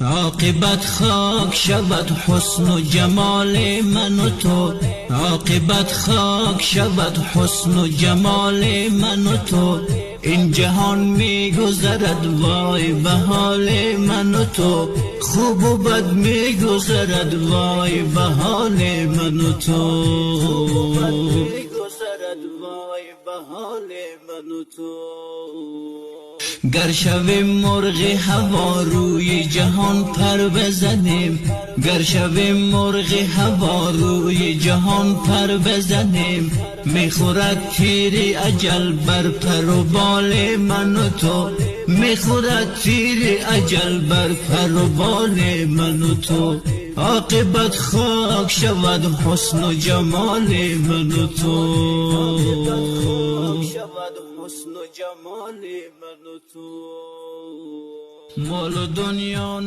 عاقبت خاک شود حسن و جمال من و تو، عاقبت خاک شود حسن و جمال من و تو. این جهان می گذرد وای به حال من و تو، خوب و بد می گذرد وای به حال من و تو، گر شویم مرغ هوا روی جهان پر بزنیم، گر شویم مرغ هوا روی جهان پر بزنیم. میخورد تیر اجل بر پر و بال من و تو، میخورد تیر اجل بر پر و بال من و تو. عاقبت خاک شود حسن و جمال من و تو، حسن و جمال من و تو. مال و دنیا